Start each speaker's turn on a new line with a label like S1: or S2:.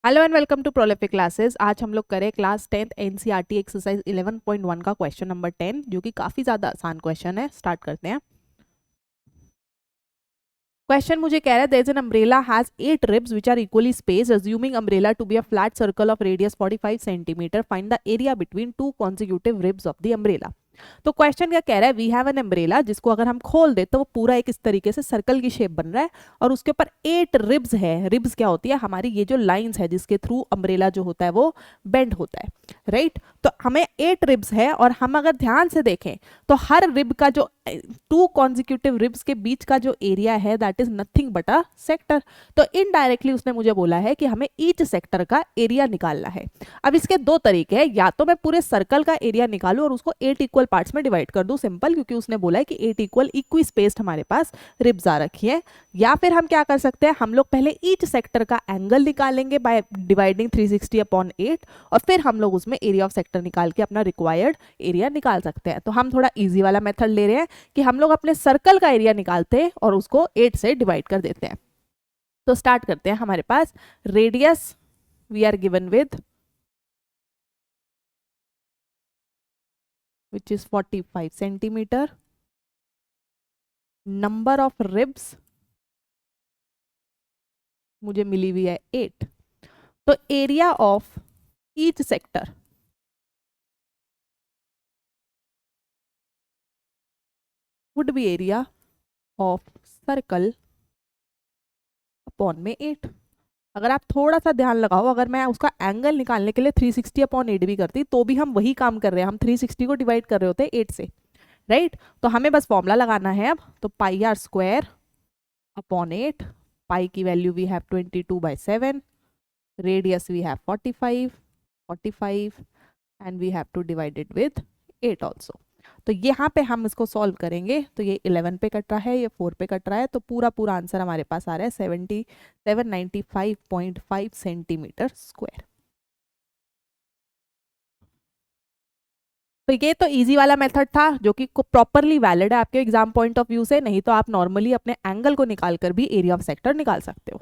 S1: Hello and welcome to Prolific classes. आज हम लोग करें क्लास 10th एनसीईआरटी एक्सरसाइज 11.1 का क्वेश्चन नंबर 10, जो कि काफ़ी ज़्यादा आसान क्वेश्चन है। स्टार्ट करते हैं। क्वेश्चन मुझे कह रहा है there is an umbrella has 8 ribs which are equally spaced assuming umbrella to be a flat circle of radius 45 centimetre, find the area between two consecutive ribs of the umbrella. तो question क्या कह रहा है, we have an umbrella जिसको अगर हम खोल दे तो वो पूरा एक इस तरीके से सर्कल की शेप बन रहा है और उसके ऊपर 8 रिब्स है। रिब्स क्या होती है, हमारी ये जो लाइंस है जिसके थ्रू अम्ब्रेला जो होता है वो बेंड होता है, राइट। तो हमें 8 रिब्स है और हम अगर ध्यान से देखें तो हर रिब का जो टू कॉन्जिक्यूटिव रिब्स के बीच का जो एरिया है that is nothing but a sector. तो इनडायरेक्टली उसने मुझे बोला है कि हमें ईच सेक्टर का एरिया निकालना है। अब इसके दो तरीके हैं, या तो मैं पूरे सर्कल का एरिया निकालूं और उसको 8 इक्वल पार्ट्स में डिवाइड कर दूं, सिंपल, क्योंकि उसने बोला है कि 8 इक्वल इक्वी स्पेस्ड हमारे पास रिब्स आ रखी है। या फिर हम क्या कर सकते हैं, हम लोग पहले ईच सेक्टर का एंगल निकालेंगे बाय डिवाइडिंग 360 अपॉन 8 और फिर हम लोग उसमें एरिया ऑफ सेक्टर निकाल के अपना रिक्वायर्ड एरिया निकाल सकते हैं। तो हम थोड़ा इजी वाला मेथड ले रहे हैं कि हम लोग अपने सर्कल का एरिया निकालते हैं और उसको 8 से डिवाइड कर देते हैं। तो स्टार्ट करते हैं। हमारे पास radius we are given with which is 45 centimeter, number of ribs मुझे मिली हुई है 8। तो area of each sector would be area of circle upon में 8। अगर आप थोड़ा सा ध्यान लगाओ, अगर मैं उसका एंगल निकालने के लिए 360 अपॉन 8 भी करती तो भी हम वही काम कर रहे हैं, हम 360 को डिवाइड कर रहे होते हैं 8 से, राइट। तो हमें बस फॉर्मूला लगाना है अब। तो pi r square upon 8, pi की value we have 22/7, radius we have 45 and we have to divide it with 8 also। तो यहाँ पे हम इसको सॉल्व करेंगे तो ये 11 पे कट रहा है, ये 4 पे कट रहा है, तो पूरा पूरा आंसर हमारे पास आ रहा है 795.5 सेंटीमीटर स्क्वायर। तो ये तो इजी वाला मेथड था जो कि प्रॉपरली वैलिड है आपके एग्जाम पॉइंट ऑफ व्यू से। नहीं तो आप नॉर्मली अपने एंगल को निकाल कर भी एरिया ऑफ सेक्टर निकाल सकते हो।